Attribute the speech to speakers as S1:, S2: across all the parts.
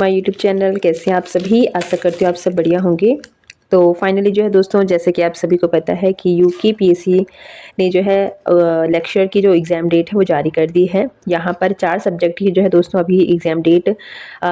S1: My YouTube channel. कैसे हैं आप सभी? आशा करती हूँ आप सब बढ़िया होंगे। तो फाइनली जो है दोस्तों, जैसे कि आप सभी को पता है कि यूकेपीएससी ने जो है लेक्चर की जो एग्ज़ाम डेट है वो जारी कर दी है। यहाँ पर 4 सब्जेक्ट की जो है दोस्तों अभी एग्ज़ाम डेट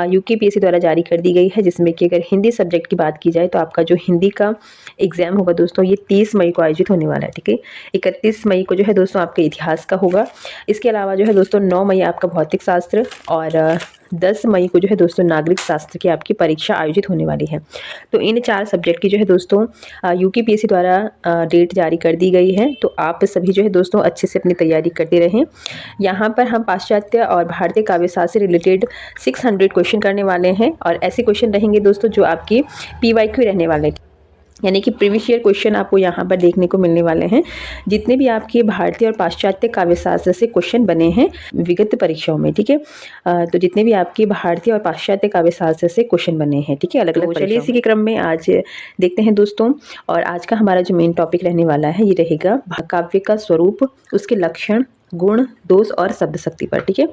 S1: यूकेपीएससी द्वारा जारी कर दी गई है, जिसमें कि अगर हिंदी सब्जेक्ट की बात की जाए तो आपका जो हिंदी का एग्ज़ाम होगा दोस्तों ये 30 मई को आयोजित होने वाला है। ठीक है, 31 मई को जो है दोस्तों आपके इतिहास का होगा। इसके अलावा जो है दोस्तों 9 मई आपका भौतिक शास्त्र और 10 मई को जो है दोस्तों नागरिक शास्त्र की आपकी परीक्षा आयोजित होने वाली है। तो इन 4 सब्जेक्ट की जो है दोस्तों यूकेपीएससी द्वारा डेट जारी कर दी गई है। तो आप सभी जो है दोस्तों अच्छे से अपनी तैयारी करते रहें। यहाँ पर हम पाश्चात्य और भारतीय काव्यशास्त्र से रिलेटेड 600 क्वेश्चन करने वाले हैं और ऐसे क्वेश्चन रहेंगे दोस्तों जो आपकी पीवाईक्यू रहने वाले हैं, यानी कि प्रीवियस ईयर क्वेश्चन आपको यहाँ पर देखने को मिलने वाले हैं। जितने भी आपके भारतीय और पाश्चात्य काव्यशास्त्र से क्वेश्चन बने हैं विगत परीक्षाओं में, ठीक है, तो जितने भी आपके भारतीय और पाश्चात्य काव्यशास्त्र से क्वेश्चन बने हैं, ठीक है, अलग अलग। चलिए इसी के क्रम में आज देखते हैं दोस्तों। और आज का हमारा जो मेन टॉपिक रहने वाला है ये रहेगा काव्य का स्वरूप, उसके लक्षण, गुण, दोष और शब्द शक्ति पर। ठीक है,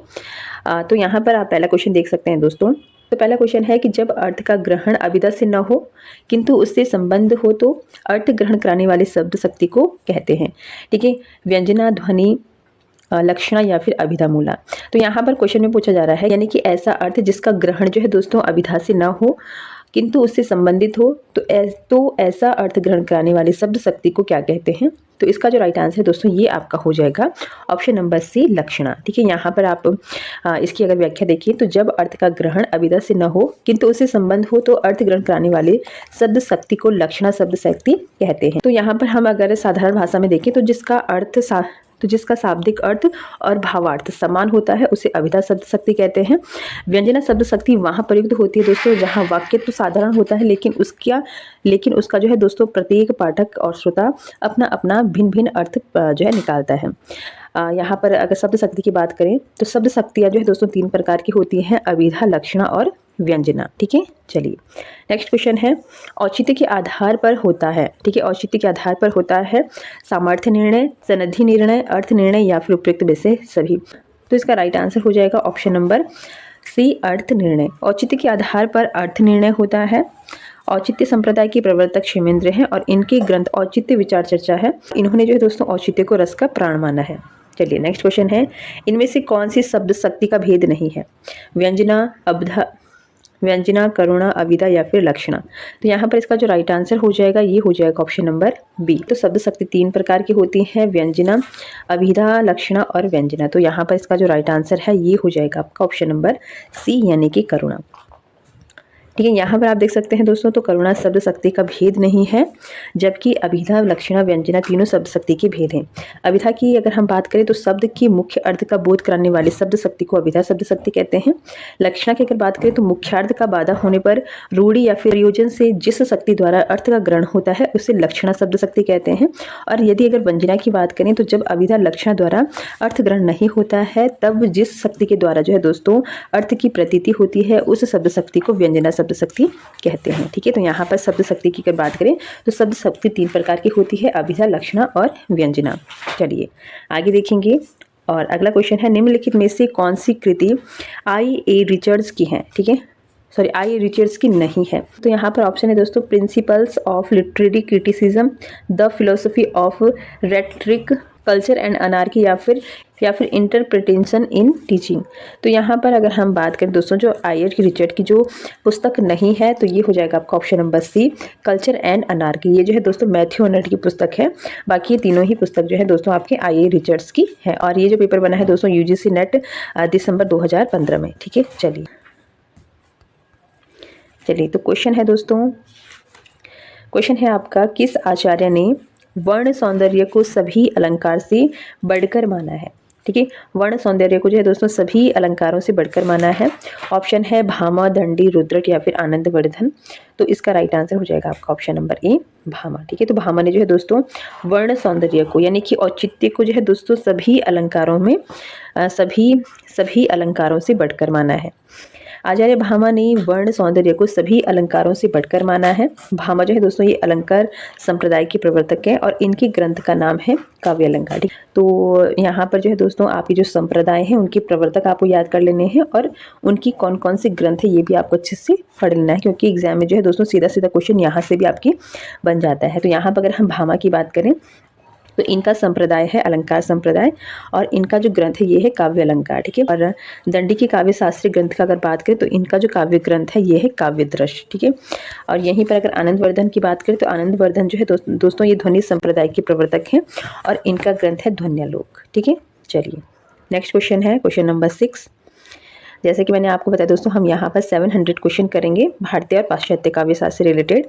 S1: तो यहाँ पर आप पहला क्वेश्चन देख सकते हैं दोस्तों। तो पहला क्वेश्चन है कि जब अर्थ का ग्रहण अभिधा से न हो किंतु उससे संबंध हो तो अर्थ ग्रहण कराने वाले शब्द शक्ति को कहते हैं। ठीक है, व्यंजना, ध्वनि, लक्षणा या फिर अभिधा मूला। तो यहाँ पर क्वेश्चन में पूछा जा रहा है, यानी कि ऐसा अर्थ जिसका ग्रहण जो है दोस्तों अभिधा से न हो किंतु उससे संबंधित हो तो ऐसा अर्थ ग्रहण कराने वाले शब्द शक्ति को क्या कहते हैं। तो इसका जो राइट आंसर है दोस्तों ये आपका हो जाएगा ऑप्शन नंबर सी, लक्षणा। ठीक है, यहाँ पर आप इसकी अगर व्याख्या देखिए तो जब अर्थ का ग्रहण अभिधा से न हो किंतु उससे संबंध हो तो अर्थ ग्रहण कराने वाले शब्द शक्ति को लक्षणा शब्द शक्ति कहते हैं। तो यहाँ पर हम अगर साधारण भाषा में देखें तो जिसका शाब्दिक अर्थ और भावार्थ समान होता है उसे अभिधा शब्द शक्ति कहते हैं। व्यंजना शब्द शक्ति वहाँ प्रयुक्त होती है दोस्तों जहाँ वाक्य तो साधारण होता है लेकिन उसका जो है दोस्तों प्रत्येक पाठक और श्रोता अपना अपना भिन्न भिन्न अर्थ जो है निकालता है। यहाँ पर अगर शब्द शक्ति की बात करें तो शब्द शक्तियाँ जो है दोस्तों 3 प्रकार की होती हैं, अभिधा, लक्षणा और व्यंजना। ठीक है, चलिए नेक्स्ट क्वेश्चन है औचित्य के आधार पर होता है। ठीक है, औचित्य के आधार पर होता है सामर्थ्य निर्णय, सनद्धि निर्णय, अर्थ निर्णय या फिर उपयुक्त में से सभी। तो इसका राइट आंसर हो जाएगा ऑप्शन नंबर सी, अर्थ निर्णय। औचित्य के आधार पर अर्थ निर्णय होता है। औचित्य संप्रदाय के प्रवर्तक क्षेमेंद्र हैं और इनके ग्रंथ औचित्य विचार चर्चा है। इन्होंने जो है दोस्तों औचित्य को रस का प्राण माना है। चलिए नेक्स्ट क्वेश्चन है इनमें से कौन सी शब्द शक्ति का भेद नहीं है। व्यंजना, करुणा, अभिधा या फिर लक्षणा। तो यहाँ पर इसका जो राइट आंसर हो जाएगा ये हो जाएगा ऑप्शन नंबर बी। तो शब्द शक्ति 3 प्रकार की होती है, व्यंजना, अभिधा, लक्षणा और व्यंजना। तो यहाँ पर इसका जो राइट आंसर है ये हो जाएगा आपका ऑप्शन नंबर सी, यानी कि करुणा। ठीक है, यहाँ पर आप देख सकते हैं दोस्तों तो करुणा शब्द शक्ति का भेद नहीं है, जबकि अभिधा, लक्षणा, व्यंजना तीनों शब्द शक्ति के भेद हैं। अभिधा की अगर हम बात करें तो शब्द की मुख्य अर्थ का बोध कराने वाले शब्द शक्ति को अभिधा शब्द शक्ति कहते हैं। लक्षणा की अगर बात करें तो मुख्यार्थ का बाधा होने पर रूढ़ि या फिर प्रयोजन से जिस शक्ति द्वारा अर्थ का ग्रहण होता है उसे लक्षणा शब्द शक्ति कहते हैं। और यदि अगर व्यंजना की बात करें तो जब अभिधा, लक्षणा द्वारा अर्थ ग्रहण नहीं होता है तब जिस शक्ति के द्वारा जो है दोस्तों अर्थ की प्रतीति होती है उस शब्द शक्ति को व्यंजना शब्द शक्ति कहते हैं। ठीक है, तो यहाँ पर शब्द शक्ति की अगर बात करें तो शब्द शक्ति 3 प्रकार की होती है, अभिधा, लक्षणा और व्यंजना। चलिए आगे देखेंगे और अगला क्वेश्चन है निम्नलिखित में से कौन सी कृति आई.ए. रिचर्ड्स की है। ठीक है, सॉरी आई.ए. रिचर्ड्स की नहीं है। तो यहाँ पर ऑप्शन है दोस्तों principles of literary criticism, the philosophy of rhetoric, culture and anarchy या फिर इंटरप्रिटेशन इन टीचिंग। तो यहाँ पर अगर हम बात करें दोस्तों जो आई.ए. रिचर्ड की जो पुस्तक नहीं है तो ये हो जाएगा आपका option number C, culture and anarchy. ये जो है दोस्तों मैथ्यू अर्नट की पुस्तक है। बाकी ये तीनों ही पुस्तक जो है दोस्तों आपके आई.ए. रिचर्ड्स की है और ये जो पेपर बना है दोस्तों यूजीसी नेट दिसंबर 2015 में। ठीक है, चलिए तो क्वेश्चन है दोस्तों, क्वेश्चन है आपका किस आचार्य ने वर्ण सौंदर्य को सभी अलंकार से बढ़कर माना है। ठीक है, वर्ण सौंदर्य को जो है दोस्तों सभी अलंकारों से बढ़कर माना है। ऑप्शन है भामा, दंडी, रुद्रट या फिर आनंदवर्धन। तो इसका राइट आंसर हो जाएगा आपका ऑप्शन नंबर ए, भामा। ठीक है, तो भामा ने जो है दोस्तों वर्ण सौंदर्य को यानी कि औचित्य को जो है दोस्तों सभी अलंकारों से बढ़कर माना है। आचार्य भामा ने वर्ण सौंदर्य को सभी अलंकारों से बढ़कर माना है। भामा जो है दोस्तों ये अलंकार संप्रदाय के प्रवर्तक है और इनकी ग्रंथ का नाम है काव्य अलंकार। तो यहाँ पर जो है दोस्तों आपके जो संप्रदाय हैं उनके प्रवर्तक आपको याद कर लेने हैं और उनकी कौन कौन सी ग्रंथ है ये भी आपको अच्छे से पढ़ लेना है, क्योंकि एग्जाम में जो है दोस्तों सीधा सीधा क्वेश्चन यहाँ से भी आपकी बन जाता है। तो यहाँ पर अगर हम भामा की बात करें तो इनका संप्रदाय है अलंकार संप्रदाय और इनका जो ग्रंथ है ये है काव्य अलंकार, ठीक है। और दंडी की काव्य शास्त्रीय ग्रंथ का अगर बात करें तो इनका जो काव्य ग्रंथ है ये है काव्य दृश्य, ठीक है। और यहीं पर अगर आनंदवर्धन की बात करें तो आनंदवर्धन जो है दोस्तों ये ध्वनि संप्रदाय के प्रवर्तक हैं और इनका ग्रंथ है ध्वन्यालोक, ठीक है। चलिए नेक्स्ट क्वेश्चन है क्वेश्चन नंबर 6। जैसे कि मैंने आपको बताया दोस्तों हम यहाँ पर 700 क्वेश्चन करेंगे भारतीय और पाश्चात्य काव्य शास्त्र से रिलेटेड।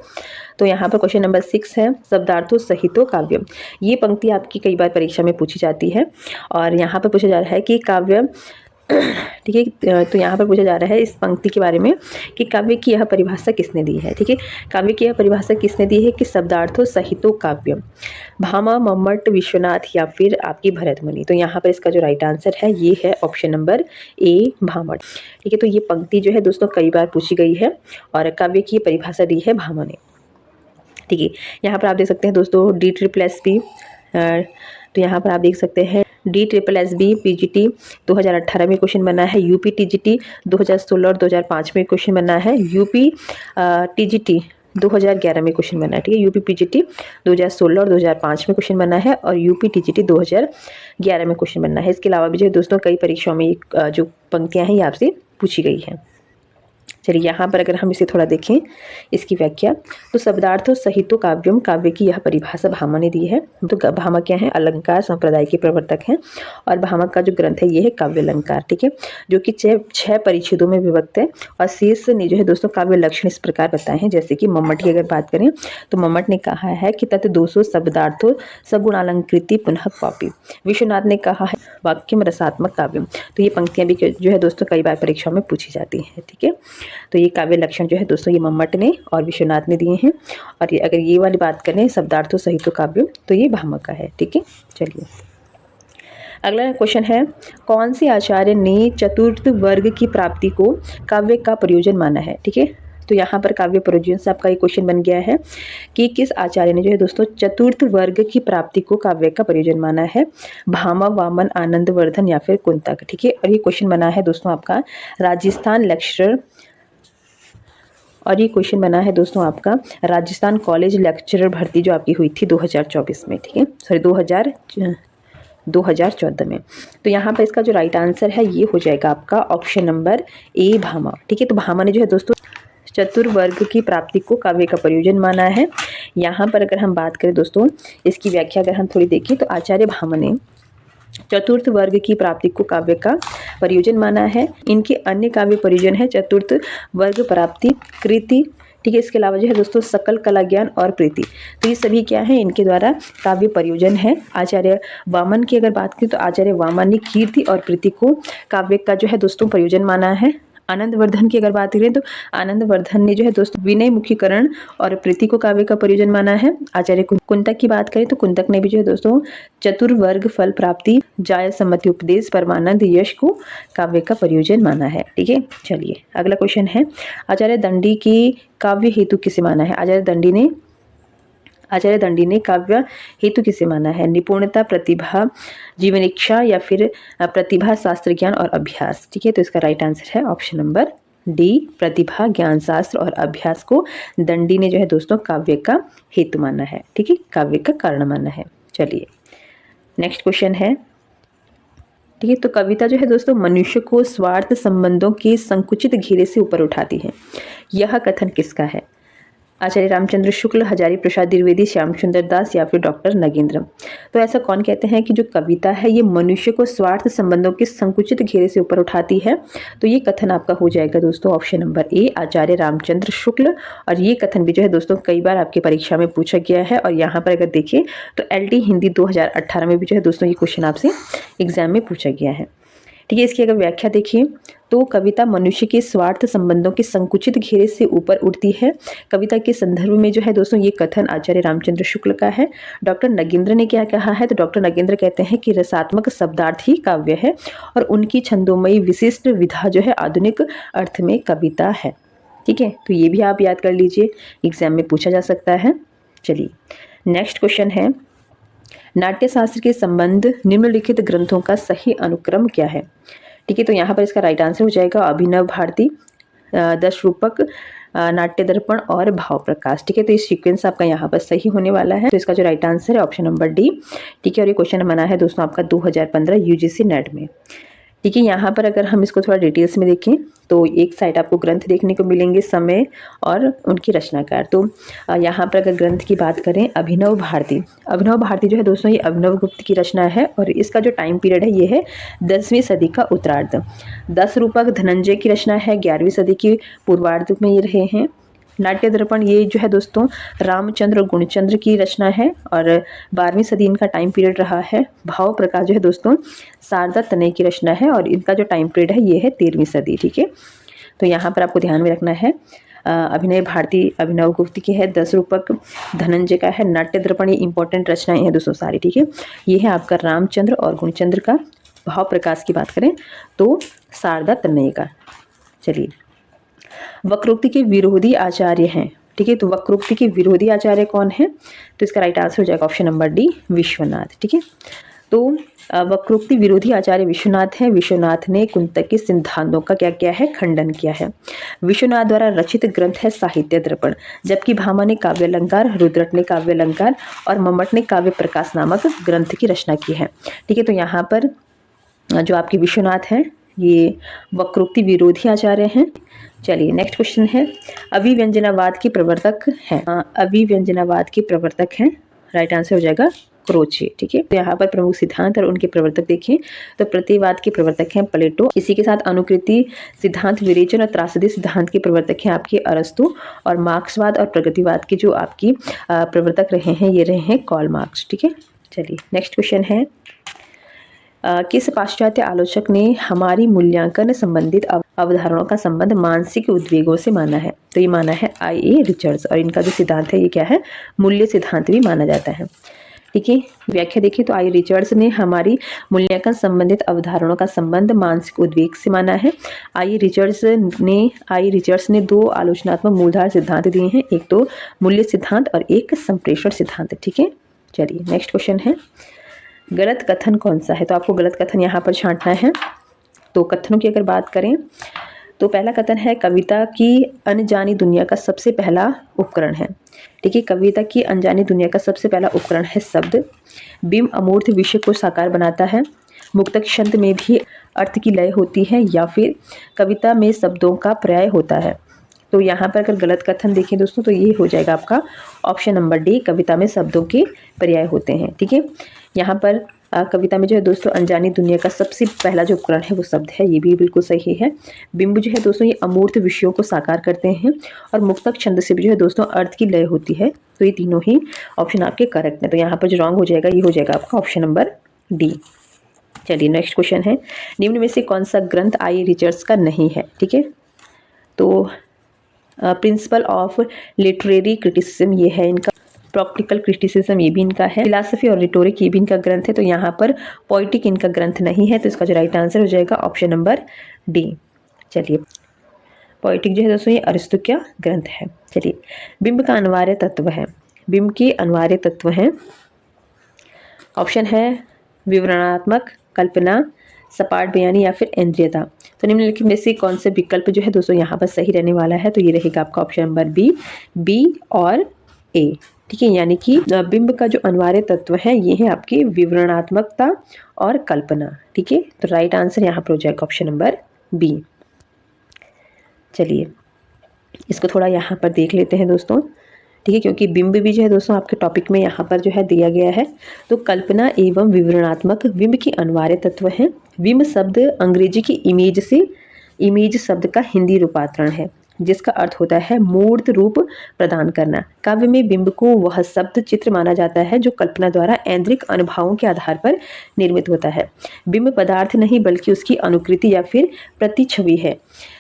S1: तो यहाँ पर क्वेश्चन नंबर 6 है शब्दार्थों सहितो काव्यम। ये पंक्ति आपकी कई बार परीक्षा में पूछी जाती है और यहाँ पर पूछा जा रहा है कि काव्य, ठीक है। तो यहाँ पर पूछा जा रहा है इस पंक्ति के बारे में कि काव्य की यह परिभाषा किसने दी है, ठीक है। काव्य की यह परिभाषा किसने दी है कि शब्दार्थों सहितो काव्यम, भामा, मम्मट, विश्वनाथ या फिर आपकी भरतमुनि। तो यहाँ पर इसका जो राइट आंसर है ये है ऑप्शन नंबर ए भामट, ठीक है। तो ये पंक्ति जो है दोस्तों कई बार पूछी गई है और काव्य की परिभाषा दी है भामा ने, ठीक है। यहाँ पर आप देख सकते हैं दोस्तों DSSS तो यहाँ पर आप देख सकते हैं DSSS PGT 2018 में क्वेश्चन बना है, UP TGT 2016 और 2005 में क्वेश्चन बना है, UP TGT 2011 में क्वेश्चन बना है, ठीक है। UP PGT 2016 और 2005 में क्वेश्चन बना है और UP TGT 2011 में क्वेश्चन बना है। इसके अलावा भी जो दोस्तों कई परीक्षाओं में जो पंक्तियां हैं ये आपसे पूछी गई हैं। चलिए यहाँ पर अगर हम इसे थोड़ा देखें इसकी व्याख्या, तो शब्दार्थों सहितो काव्यम, काव्य की यह परिभाषा भामा ने दी है। तो भामा क्या है, अलंकार संप्रदाय के प्रवर्तक हैं और भामा का जो ग्रंथ है ये है काव्य अलंकार, ठीक है, जो कि छह परिच्छेदों में विभक्त है। और शेष ने जो है दोस्तों काव्य लक्षण इस प्रकार बताए हैं, जैसे कि मम्मट की अगर बात करें तो मम्मट ने कहा है कि तत् 200 शब्दार्थों सगुणालंकृति पुनः क्वापी। विश्वनाथ ने कहा है वाक्यम रसात्मक काव्यम। तो ये पंक्तियां भी जो है दोस्तों कई बार परीक्षाओं में पूछी जाती हैं, ठीक है। तो ये काव्य लक्षण जो है दोस्तों ये मम्मट ने और विश्वनाथ ने दिए हैं। और ये अगर ये वाली बात करें शब्दार्थों सहित काव्य तो ये भामा का है, ठीक है। चलिए अगला क्वेश्चन है कौन से आचार्य ने चतुर्थ वर्ग की प्राप्ति को काव्य का प्रयोजन माना है, ठीक है। तो यहाँ पर काव्य प्रयोजन से आपका ये क्वेश्चन बन गया है कि किस आचार्य ने जो है दोस्तों चतुर्थ वर्ग की प्राप्ति को काव्य का प्रयोजन माना है, भामा, वामन, आनंदवर्धन या फिर कुंतक, ठीक है। और ये क्वेश्चन बना है दोस्तों आपका राजस्थान लेक्चरर, और ये क्वेश्चन बना है दोस्तों आपका राजस्थान कॉलेज लेक्चरर भर्ती जो आपकी हुई थी 2024 में, ठीक है, सॉरी 2014 में। तो यहाँ पर इसका जो राइट आंसर है ये हो जाएगा आपका ऑप्शन नंबर ए भामा, ठीक है। तो भामा ने जो है दोस्तों चतुर्वर्ग की प्राप्ति को काव्य का प्रयोजन माना है। यहाँ पर अगर हम बात करें दोस्तों इसकी व्याख्या अगर हम थोड़ी देखें तो आचार्य भामा ने चतुर्थ वर्ग की प्राप्ति को काव्य का प्रयोजन माना है। इनके अन्य काव्य प्रयोजन है चतुर्थ वर्ग प्राप्ति, कृति, ठीक है। इसके अलावा जो है दोस्तों सकल कला ज्ञान और प्रीति, तो ये सभी क्या है इनके द्वारा काव्य प्रयोजन है। आचार्य वामन की अगर बात करें तो आचार्य वामन ने कीर्ति और प्रीति को काव्य का जो है दोस्तों प्रयोजन माना है। आनंदवर्धन की अगर बात करें तो आनंदवर्धन ने जो है दोस्तों विनय मुखीकरण और प्रीति को काव्य का प्रयोजन माना है। आचार्य कुंतक की बात करें तो कुंतक ने भी जो है दोस्तों चतुर्वर्ग फल प्राप्ति, जाय सम्मति उपदेश, परमानंद यश को काव्य का प्रयोजन माना है, ठीक है। चलिए अगला क्वेश्चन है आचार्य दंडी की काव्य हेतु किसे माना है। आचार्य दंडी ने काव्य हेतु किसे माना है, निपुणता, प्रतिभा, जीवन इच्छा या फिर प्रतिभा, शास्त्र ज्ञान और अभ्यास, ठीक है। तो इसका राइट आंसर है ऑप्शन नंबर डी, प्रतिभा, ज्ञान, शास्त्र और अभ्यास को दंडी ने जो है दोस्तों काव्य का हेतु माना है, ठीक है, काव्य का कारण माना है। चलिए नेक्स्ट क्वेश्चन है, ठीक है। तो कविता जो है दोस्तों मनुष्य को स्वार्थ संबंधों के संकुचित घेरे से ऊपर उठाती है, यह कथन किसका है। आचार्य रामचंद्र शुक्ल, हजारी प्रसाद द्विवेदी, श्याम सुंदर दास या फिर डॉक्टर नगेंद्र। तो ऐसा कौन कहते हैं कि जो कविता है ये मनुष्य को स्वार्थ संबंधों के संकुचित घेरे से ऊपर उठाती है। तो ये कथन आपका हो जाएगा दोस्तों ऑप्शन नंबर ए, आचार्य रामचंद्र शुक्ल। और ये कथन भी जो है दोस्तों कई बार आपकी परीक्षा में पूछा गया है। और यहाँ पर अगर देखें तो LT हिंदी 2018 में भी जो है दोस्तों ये क्वेश्चन आपसे एग्जाम में पूछा गया है। ठीक है। इसकी अगर व्याख्या देखें तो कविता मनुष्य के स्वार्थ संबंधों के संकुचित घेरे से ऊपर उठती है। कविता के संदर्भ में जो है दोस्तों ये कथन आचार्य रामचंद्र शुक्ल का है। डॉक्टर नगेंद्र ने क्या कहा है, तो डॉक्टर नगेंद्र कहते हैं कि रसात्मक शब्दार्थ ही काव्य है और उनकी छंदोमयी विशिष्ट विधा जो है आधुनिक अर्थ में कविता है। ठीक है, तो ये भी आप याद कर लीजिए, एग्जाम में पूछा जा सकता है। चलिए नेक्स्ट क्वेश्चन है, नाट्यशास्त्र के संबंध निम्नलिखित ग्रंथों का सही अनुक्रम क्या है। ठीक है, तो यहाँ पर इसका राइट आंसर हो जाएगा अभिनव भारती, दश रूपक, नाट्य दर्पण और भाव प्रकाश। ठीक है, तो इस सीक्वेंस आपका यहाँ पर सही होने वाला है। तो इसका जो राइट आंसर है ऑप्शन नंबर डी। ठीक है, और ये क्वेश्चन बना है दोस्तों आपका 2015 यूजीसी नेट में। ठीक है, यहाँ पर अगर हम इसको थोड़ा डिटेल्स में देखें तो एक साइड आपको ग्रंथ देखने को मिलेंगे, समय और उनकी रचनाकार। तो यहाँ पर अगर ग्रंथ की बात करें, अभिनव भारती, अभिनव भारती जो है दोस्तों ये अभिनव गुप्त की रचना है और इसका जो टाइम पीरियड है ये है 10वीं सदी का उत्तरार्ध। 10 रूपक धनंजय की रचना है, 11वीं सदी की पूर्वार्ध में ये रहे हैं। नाट्य दर्पण ये जो है दोस्तों रामचंद्र गुणचंद्र की रचना है और 12वीं सदी इनका टाइम पीरियड रहा है। भाव प्रकाश जो है दोस्तों शारदा तनय की रचना है और इनका जो टाइम पीरियड है ये है 13वीं सदी। ठीक है, तो यहाँ पर आपको ध्यान में रखना है, अभिनय भारती अभिनव गुप्त की है, 10 रूपक धनंजय का है, नाट्य दर्पण ये इंपॉर्टेंट रचनाएं हैं दोस्तों सारी। ठीक है, ये है आपका रामचंद्र और गुणचंद्र का। भाव प्रकाश की बात करें तो शारदा तनय का। चलिए, वक्रोक्ति के विरोधी आचार्य हैं। ठीक है, तो वक्रोक्ति के विरोधी आचार्य कौन है, तो इसका राइट आंसर हो जाएगा ऑप्शन नंबर डी, विश्वनाथ। ठीक है, तो वक्रोक्ति विरोधी आचार्य विश्वनाथ है। विश्वनाथ ने कुंतक के सिद्धांतों का क्या किया है, खंडन किया है। विश्वनाथ द्वारा रचित ग्रंथ है साहित्य दर्पण, जबकि भामा ने काव्यालंकार, रुद्रट ने काव्यालंकार और मम्मट ने काव्य प्रकाश नामक ग्रंथ की रचना की है। ठीक है, तो यहाँ पर जो आपके विश्वनाथ हैं ये वक्रोक्ति विरोधी आचार्य हैं। चलिए नेक्स्ट क्वेश्चन है, अभिव्यंजनावाद के प्रवर्तक हैं। अभिव्यंजनावाद के प्रवर्तक हैं, राइट आंसर हो जाएगा क्रोचे। ठीक है, तो यहाँ पर प्रमुख सिद्धांत और उनके प्रवर्तक देखें तो प्रतिवाद के प्रवर्तक हैं प्लेटो, इसी के साथ अनुकृति सिद्धांत, विरेचन और त्रासदी सिद्धांत के प्रवर्तक हैं आपके अरस्तु, और मार्क्सवाद और प्रगतिवाद के जो आपकी प्रवर्तक रहे हैं ये रहे हैं कार्ल मार्क्स। ठीक है, चलिए नेक्स्ट क्वेश्चन है, किस पाश्चात्य आलोचक ने हमारी मूल्यांकन संबंधित अवधारणाओं का संबंध मानसिक उद्वेगों से माना है, तो ये माना है I.A. रिचर्ड्स और इनका जो सिद्धांत है ये क्या है, मूल्य सिद्धांत भी माना जाता है। ठीक है, व्याख्या देखिए तो I.A. रिचर्ड्स ने हमारी मूल्यांकन संबंधित अवधारणाओं का संबंध मानसिक उद्वेग से माना है। I.A. रिचर्ड्स ने 2 आलोचनात्मक मूलधार सिद्धांत दिए हैं, एक तो मूल्य सिद्धांत और एक संप्रेषण सिद्धांत। ठीक है, चलिए नेक्स्ट क्वेश्चन है, गलत कथन कौन सा है, तो आपको गलत कथन यहाँ पर छांटना है। तो कथनों की अगर बात करें तो पहला कथन है, कविता की अनजानी दुनिया का सबसे पहला उपकरण है। ठीक है, कविता की अनजानी दुनिया का सबसे पहला उपकरण है शब्द। बिंब अमूर्त विषय को साकार बनाता है। मुक्तक छंद में भी अर्थ की लय होती है, या फिर कविता में शब्दों का पर्याय होता है। तो यहाँ पर अगर गलत कथन देखें दोस्तों तो ये हो जाएगा आपका ऑप्शन नंबर डी, कविता में शब्दों के पर्याय होते हैं। ठीक है, यहाँ पर कविता में जो है दोस्तों अनजानी दुनिया का सबसे पहला जो उपकरण है वो शब्द है, ये भी बिल्कुल सही है। बिंब जो है दोस्तों ये अमूर्त विषयों को साकार करते हैं और मुक्तक छंद से भी जो है दोस्तों अर्थ की लय होती है। तो ये तीनों ही ऑप्शन आपके करेक्ट हैं। तो यहाँ पर जो रॉन्ग हो जाएगा ये हो जाएगा आपका ऑप्शन नंबर डी। चलिए नेक्स्ट क्वेश्चन है, निम्न में से कौन सा ग्रंथ I.A. रिचर्ड्स का नहीं है। ठीक है, तो प्रिंसिपल ऑफ लिटरेरी क्रिटिसिज्म ये है इनका, प्रैक्टिकल क्रिटिसिज्म ये भी इनका है, फिलॉसफी और रिटोरिक ये भी इनका ग्रंथ है। तो यहाँ पर पोइटिक इनका ग्रंथ नहीं है, तो इसका जो राइट आंसर हो जाएगा ऑप्शन नंबर डी। चलिए, पोइटिक जो है दोस्तों ये अरिस्तु का ग्रंथ है। चलिए, बिंब का अनिवार्य तत्व है, बिंब के अनिवार्य तत्व हैं, ऑप्शन है विवरणात्मक, कल्पना, सपाट बयानी या फिर इंद्रियता। तो निम्नलिखित में से कौन से विकल्प जो है दोस्तों यहाँ पर सही रहने वाला है, तो ये रहेगा आपका ऑप्शन नंबर बी और ए। ठीक है, यानी कि बिंब का जो अनिवार्य तत्व है ये है आपकी विवरणात्मकता और कल्पना। ठीक है, तो राइट आंसर यहाँ पर हो जाएगा ऑप्शन नंबर बी। चलिए इसको थोड़ा यहाँ पर देख लेते हैं दोस्तों। ठीक है, क्योंकि बिंब भी जो है दोस्तों आपके टॉपिक में यहाँ पर जो है दिया गया है। तो कल्पना एवं विवरणात्मक बिंब की अनिवार्य तत्व है। बिंब शब्द अंग्रेजी की इमेज से इमेज शब्द का हिंदी रूपांतरण है। जिसका अर्थ होता है मूर्त रूप प्रदान करना। काव्य में बिंब को वह शब्द चित्र माना जाता है जो कल्पना द्वारा ऐन्द्रिक अनुभवों के आधार पर निर्मित होता है। बिंब पदार्थ नहीं बल्कि उसकी अनुकृति या फिर प्रतिछवि है,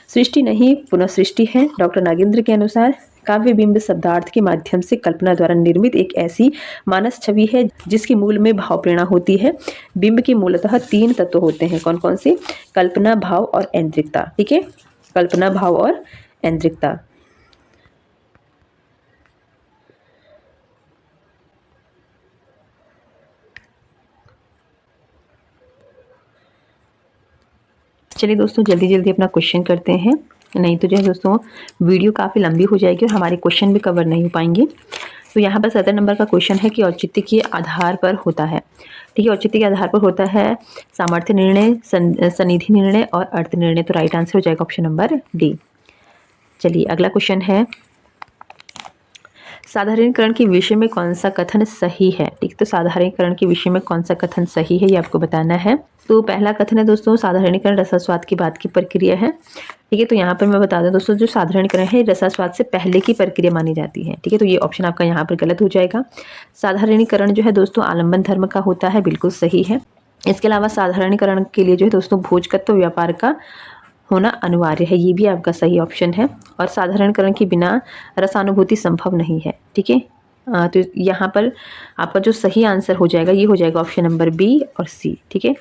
S1: सृष्टि नहीं पुनः सृष्टि है। डॉक्टर नागेंद्र के अनुसार काव्य बिंब शब्दार्थ के माध्यम से कल्पना द्वारा निर्मित एक ऐसी मानस छवि है जिसके मूल में भाव प्रेरणा होती है। बिंब के मूलतः 3 तत्व होते हैं, कौन कौन से? कल्पना, भाव और ऐन्द्रिकता। ठीक है, कल्पना, भाव और ऐन्द्रिकता। चलिए दोस्तों, जल्दी जल्दी अपना क्वेश्चन करते हैं, नहीं तो जो है दोस्तों वीडियो काफ़ी लंबी हो जाएगी और हमारे क्वेश्चन भी कवर नहीं हो पाएंगे। तो यहाँ पर 17 नंबर का क्वेश्चन है कि औचित्य के आधार पर होता है। ठीक है, औचित्य के आधार पर होता है सामर्थ्य निर्णय, सन्निधि निर्णय और अर्थ निर्णय। तो राइट आंसर हो जाएगा ऑप्शन नंबर डी। चलिए अगला क्वेश्चन है, साधारणीकरण के विषय में कौन सा कथन सही है? ठीक, तो साधारणीकरण के विषय में कौन सा कथन सही है ये आपको बताना है। तो पहला कथन है दोस्तों, साधारणीकरण रसास्वाद की बात की प्रक्रिया है। ठीक है, तो यहाँ पर मैं बता दूं दोस्तों, जो साधारणीकरण है रसास्वाद से पहले की प्रक्रिया मानी जाती है। ठीक है, तो ये ऑप्शन आपका यहाँ पर गलत हो जाएगा। साधारणीकरण जो है दोस्तों आलम्बन धर्म का होता है, बिल्कुल सही है। इसके अलावा साधारणीकरण के लिए जो है दोस्तों भोजकत्व व्यापार का होना अनिवार्य है, ये भी आपका सही ऑप्शन है। और साधारणीकरण के बिना रसानुभूति संभव नहीं है। ठीक है, तो यहाँ पर आपका जो सही आंसर हो जाएगा ये हो जाएगा ऑप्शन नंबर बी और सी। ठीक है,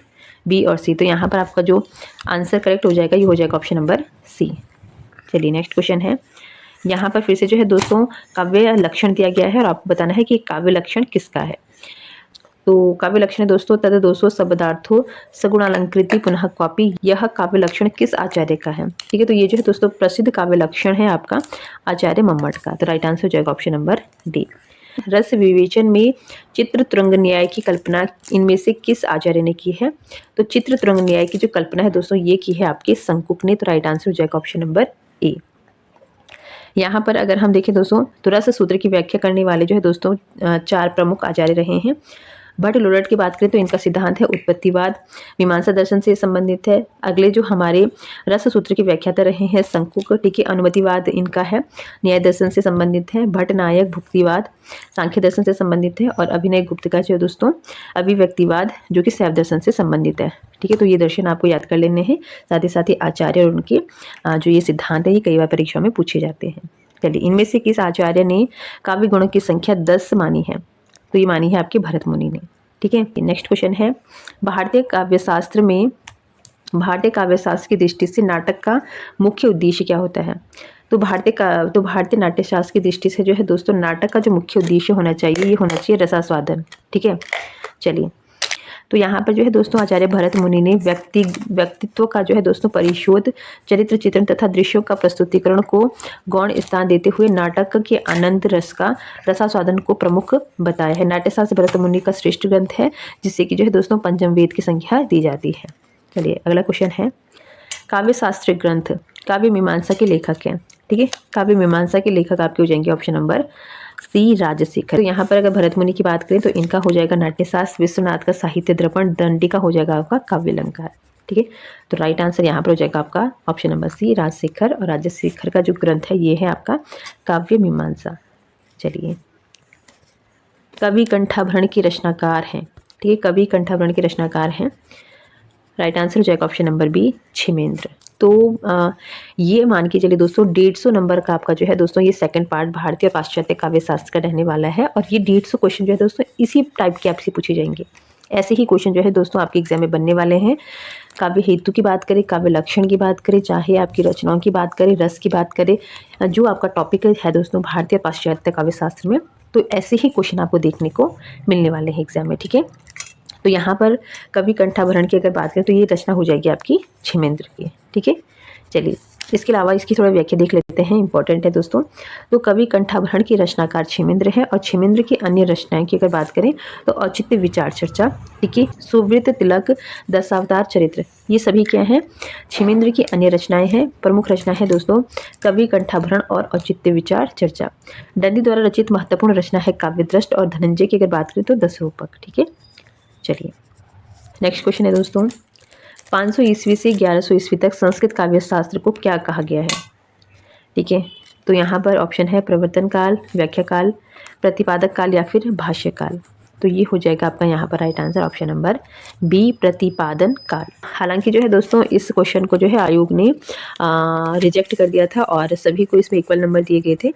S1: बी और सी, तो यहाँ पर आपका जो आंसर करेक्ट हो जाएगा ये हो जाएगा ऑप्शन नंबर सी। चलिए नेक्स्ट क्वेश्चन है, यहाँ पर फिर से जो है दोस्तों काव्य लक्षण दिया गया है और आपको बताना है कि काव्य लक्षण किसका है। तो काव्य लक्षण है दोस्तों, तद दोषो शब्दार्थो सगुणालंकृति पुनः क्वापी, यह काव्य लक्षण किस आचार्य का है? ठीक है, तो ये जो है दोस्तों प्रसिद्ध काव्य लक्षण है आपका आचार्य मम्मट का। तो राइट आंसर हो जाएगा ऑप्शन नंबर डी। रस विवेचन में चित्र तुरंग न्याय की कल्पना इनमें से किस आचार्य ने की है? तो चित्र तुरंग न्याय की जो कल्पना है दोस्तों ये की है आपके शंकुक ने। तो राइट आंसर हो जाएगा ऑप्शन नंबर ए। यहाँ पर अगर हम देखें दोस्तों तो रस सूत्र की व्याख्या करने वाले जो है दोस्तों 4 प्रमुख आचार्य रहे हैं। भट्ट लोरट की बात करें तो इनका सिद्धांत है उत्पत्तिवाद, मीमांसा दर्शन से संबंधित है। अगले जो हमारे रस सूत्र की व्याख्याता रहे हैं शंकुक। ठीक है, अनुमतिवाद इनका है, न्याय दर्शन से संबंधित है। भट्ट नायक भुक्तिवाद सांख्य दर्शन से संबंधित है। और अभिनय गुप्त का जो है दोस्तों अभिव्यक्तिवाद जो कि शैव दर्शन से संबंधित है। ठीक है, तो ये दर्शन आपको याद कर लेने हैं। साथ ही साथ ही आचार्य और उनके जो ये सिद्धांत है ये कई बार परीक्षा में पूछे जाते हैं। चलिए, इनमें से किस आचार्य ने काव्य गुणों की संख्या 10 मानी है? तो ये मानी है आपके भरत मुनि ने। ठीक है, नेक्स्ट क्वेश्चन है, भारतीय काव्यशास्त्र की दृष्टि से नाटक का मुख्य उद्देश्य क्या होता है? तो भारतीय नाट्यशास्त्र की दृष्टि से जो है दोस्तों नाटक का जो मुख्य उद्देश्य होना चाहिए ये होना चाहिए रसास्वादन। ठीक है, चलिए तो यहाँ पर जो है दोस्तों आचार्य भरत मुनि ने व्यक्तित्व का जो है दोस्तों परिशोध, चरित्र चित्रण तथा दृश्यों का प्रस्तुतिकरण को गौण स्थान देते हुए नाटक के आनंद रस का रसास्वादन को प्रमुख बताया है। नाट्यशास्त्र भरत मुनि का श्रेष्ठ ग्रंथ है जिससे कि जो है दोस्तों पंचम वेद की संख्या दी जाती है। चलिए अगला क्वेश्चन है, काव्य शास्त्र ग्रंथ काव्य मीमांसा के लेखक हैं। ठीक है, काव्य मीमांसा के लेखक आपके हो जाएंगे ऑप्शन नंबर सी राजशेखर। तो यहाँ पर अगर भरत मुनि की बात करें तो इनका हो जाएगा नाट्यशास्त्र, विश्वनाथ का साहित्य दर्पण, दंडी का हो जाएगा आपका काव्य अलंकार। ठीक है, तो राइट आंसर यहाँ पर हो जाएगा आपका ऑप्शन नंबर सी राजशेखर। और राजशेखर का जो ग्रंथ है ये है आपका काव्य मीमांसा। चलिए, कवि कंठाभरण की रचनाकार हैं। ठीक है, कवि कंठाभरण के रचनाकार हैं। राइट आंसर हो जाएगा ऑप्शन नंबर बी क्षेमेंद्र। तो ये मान के चलिए दोस्तों 150 नंबर का आपका जो है दोस्तों ये सेकंड पार्ट भारतीय और पाश्चात्य काव्य शास्त्र का रहने वाला है। और ये 150 क्वेश्चन जो है दोस्तों इसी टाइप के आपसे पूछे जाएंगे। ऐसे ही क्वेश्चन जो है दोस्तों आपके एग्जाम में बनने वाले हैं। काव्य हेतु की बात करें, काव्य लक्षण की बात करें, चाहे आपकी रचनाओं की बात करें, रस की बात करें, जो आपका टॉपिक है दोस्तों भारतीय पाश्चात्य काव्य शास्त्र में, तो ऐसे ही क्वेश्चन आपको देखने को मिलने वाले हैं एग्जाम में। ठीक है, तो यहाँ पर कवि कंठाभरण की अगर बात करें तो ये रचना हो जाएगी आपकी क्षेमेंद्र की। ठीक है, चलिए इसके अलावा इसकी थोड़ा व्याख्या देख लेते हैं, इंपॉर्टेंट है दोस्तों। तो कवि कंठाभरण की रचनाकार क्षेमेंद्र है। और क्षेमेंद्र की अन्य रचनाएं की अगर बात करें तो औचित्य विचार चर्चा, ठीक है, सुवृत तिलक, दशावतार चरित्र, ये सभी क्या हैं? क्षेमेंद्र की अन्य रचनाएं हैं। प्रमुख रचना है दोस्तों कवि कंठाभरण और औचित्य विचार चर्चा। दंडी द्वारा रचित महत्वपूर्ण रचना है काव्यदृष्ट। और धनंजय की अगर बात करें तो दशरूपक। ठीक है, चलिए नेक्स्ट क्वेश्चन है दोस्तों, 500 ईस्वी से 1100 ईस्वी तक संस्कृत काव्य शास्त्र को क्या कहा गया है? ठीक है। तो यहाँ पर ऑप्शन है प्रवर्तन काल, व्याख्या काल, प्रतिपादक काल या फिर भाष्य काल। तो ये हो जाएगा आपका यहाँ पर right answer option number B, प्रतिपादन काल। हालांकि जो है दोस्तों इस क्वेश्चन को जो है आयोग ने रिजेक्ट कर दिया था और सभी को इसमें इक्वल नंबर दिए गए थे।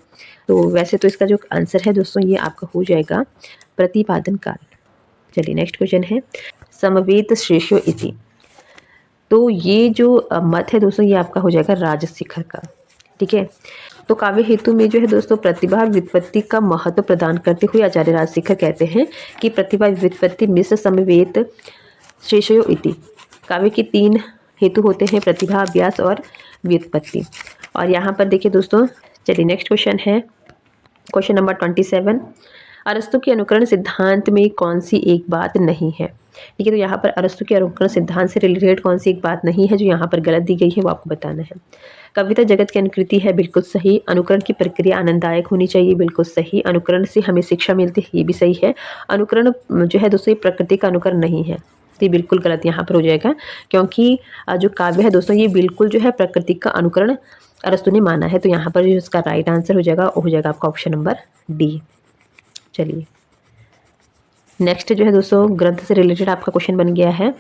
S1: तो वैसे तो इसका जो आंसर है दोस्तों ये आपका हो जाएगा प्रतिपादन काल। चलिए नेक्स्ट क्वेश्चन है समवेत श्रेष्यो इति। तो ये जो मत है दोस्तों ये आपका हो जाएगा राजशिखर का। ठीक है। तो काव्य हेतु में जो है दोस्तों प्रतिभा व्युत्पत्ति का महत्व प्रदान करते हुए आचार्य राजशिखर कहते हैं कि प्रतिभा व्युत्पत्ति मिश्र समवेत श्रेष्यो इति। काव्य के 3 हेतु होते हैं, प्रतिभा, अभ्यास और व्युत्पत्ति। और यहाँ पर देखिए दोस्तों, चलिए नेक्स्ट क्वेश्चन है क्वेश्चन नंबर 27। अरस्तु के अनुकरण सिद्धांत में कौन सी एक बात नहीं है? ठीक है। तो यहाँ पर अरस्तु के अनुकरण सिद्धांत से रिलेटेड कौन सी एक बात नहीं है जो यहाँ पर गलत दी गई है वो आपको बताना है। कविता जगत की अनुकृति है, बिल्कुल सही। अनुकरण की प्रक्रिया आनंददायक होनी चाहिए, बिल्कुल सही। अनुकरण से हमें शिक्षा मिलती है, ये भी सही है। अनुकरण जो है दोस्तों ये प्रकृति का अनुकरण नहीं है, तो ये बिल्कुल गलत यहाँ पर हो जाएगा, क्योंकि जो काव्य है दोस्तों ये बिल्कुल जो है प्रकृति का अनुकरण अरस्तु ने माना है। तो यहाँ पर जो इसका राइट आंसर हो जाएगा आपका ऑप्शन नंबर डी। चलिए नेक्स्ट जो है दोस्तों ग्रंथ से रिलेटेड आपका क्वेश्चन बन गया है।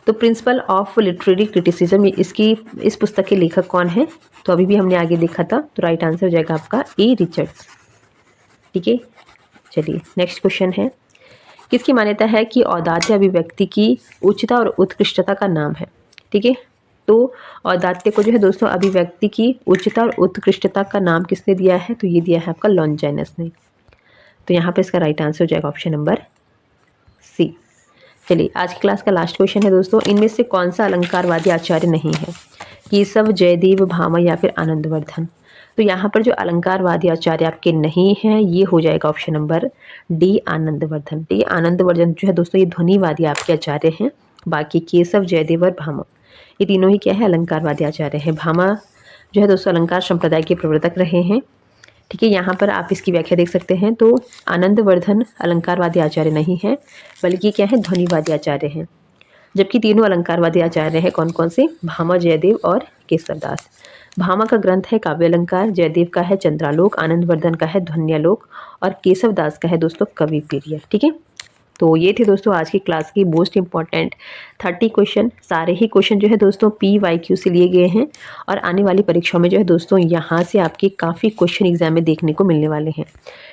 S1: तो प्रिंसिपल ऑफ लिटरेरी क्रिटिसिज्म इस पुस्तक के लेखक कौन है? तो अभी भी हमने आगे देखा था, तो राइट आंसर हो जाएगा आपका ए, रिचर्ड्स। ठीक है। चलिए नेक्स्ट क्वेश्चन है किसकी मान्यता है कि औदात्य अभिव्यक्ति की उच्चता और उत्कृष्टता का नाम है? ठीक है। तो औदात्य को जो है दोस्तों अभिव्यक्ति की उच्चता और उत्कृष्टता का नाम किसने दिया है? तो ये दिया है आपका लॉन्जाइनस ने। तो यहाँ पर इसका राइट आंसर हो जाएगा ऑप्शन नंबर सी। चलिए आज की क्लास का लास्ट क्वेश्चन है दोस्तों, इनमें से कौन सा अलंकारवादी आचार्य नहीं है? केशव, जयदेव, भामा या फिर आनंदवर्धन? तो यहाँ पर जो अलंकारवादी आचार्य आपके नहीं हैं ये हो जाएगा option number D, Anandavardhana. D Anandavardhana जो है दोस्तों ये ध्वनिवादी आपके आचार्य हैं। बाकी केशव, जयदेव और भामा ये तीनों ही क्या है? अलंकारवादी आचार्य हैं। भामा जो है दोस्तों अलंकार संप्रदाय के प्रवर्तक रहे हैं। ठीक है। यहाँ पर आप इसकी व्याख्या देख सकते हैं। तो आनंदवर्धन अलंकारवादी आचार्य नहीं है, बल्कि क्या है? ध्वनिवादी आचार्य हैं। जबकि तीनों अलंकारवादी आचार्य हैं कौन कौन से? भामा, जयदेव और केशवदास। भामा का ग्रंथ है काव्य अलंकार, जयदेव का है चंद्रालोक, आनंदवर्धन का है ध्वन्यालोक और केशवदास का है दोस्तों कवि प्रिय। ठीक है। तो ये थे दोस्तों आज की क्लास की मोस्ट इंपॉर्टेंट 30 क्वेश्चन। सारे ही क्वेश्चन जो है दोस्तों PYQ से लिए गए हैं और आने वाली परीक्षाओं में जो है दोस्तों यहाँ से आपके काफ़ी क्वेश्चन एग्जाम में देखने को मिलने वाले हैं।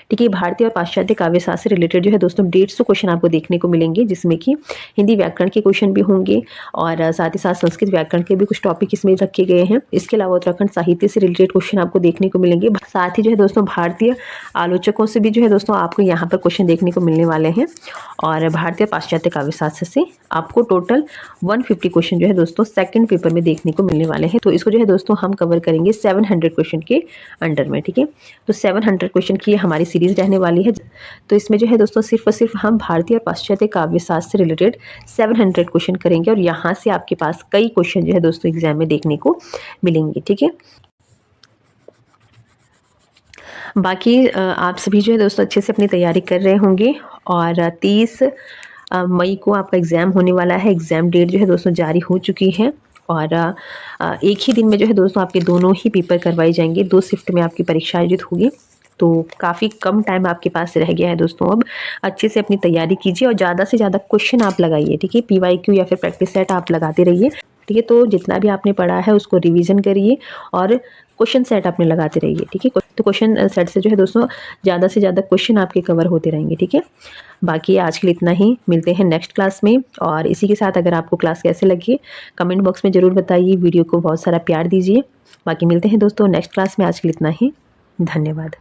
S1: ठीक है। भारतीय और पाश्चात्य काव्यशास्त्र से रिलेटेड जो है दोस्तों 150 क्वेश्चन आपको देखने को मिलेंगे, जिसमें कि हिंदी व्याकरण के क्वेश्चन भी होंगे और साथ ही साथ संस्कृत व्याकरण के भी कुछ टॉपिक इसमें रखे गए हैं। इसके अलावा उत्तराखंड साहित्य से रिलेटेड क्वेश्चन आपको देखने को मिलेंगे। साथ ही जो है दोस्तों भारतीय आलोचकों से भी जो है दोस्तों आपको यहाँ पर क्वेश्चन देखने को मिलने वाले हैं और भारतीय पाश्चात्य काव्यशास्त्र से आपको टोटल 150 क्वेश्चन जो है दोस्तों सेकंड पेपर में देखने को मिलने वाले हैं। तो इसको जो है दोस्तों हम कवर करेंगे 700 क्वेश्चन के अंडर में। ठीक है। तो 700 क्वेश्चन की हमारी सीरीज रहने वाली है। तो इसमें जो है दोस्तों सिर्फ और सिर्फ हम भारतीय और पाश्चात्य काव्यशास्त्र से रिलेटेड 700 क्वेश्चन करेंगे और यहाँ से आपके पास कई क्वेश्चन जो है दोस्तों एग्जाम में देखने को मिलेंगे। ठीक है। बाकी आप सभी जो है दोस्तों अच्छे से अपनी तैयारी कर रहे होंगे और 30 मई को आपका एग्ज़ाम होने वाला है। एग्ज़ाम डेट जो है दोस्तों जारी हो चुकी है और एक ही दिन में जो है दोस्तों आपके दोनों ही पेपर करवाए जाएंगे। 2 शिफ्ट में आपकी परीक्षा आयोजित होगी। तो काफ़ी कम टाइम आपके पास रह गया है दोस्तों। अब अच्छे से अपनी तैयारी कीजिए और ज़्यादा से ज़्यादा क्वेश्चन आप लगाइए। ठीक है। PYQ या फिर प्रैक्टिस सेट आप लगाते रहिए। ठीक है। तो जितना भी आपने पढ़ा है उसको रिवीजन करिए और क्वेश्चन सेट आपने लगाते रहिए। ठीक है। तो क्वेश्चन सेट से जो है दोस्तों ज़्यादा से ज़्यादा क्वेश्चन आपके कवर होते रहेंगे। ठीक है। बाकी आज के लिए इतना ही, मिलते हैं नेक्स्ट क्लास में। और इसी के साथ अगर आपको क्लास कैसे लगी कमेंट बॉक्स में ज़रूर बताइए, वीडियो को बहुत सारा प्यार दीजिए। बाकी मिलते हैं दोस्तों नेक्स्ट क्लास में। आज के लिए इतना ही, धन्यवाद।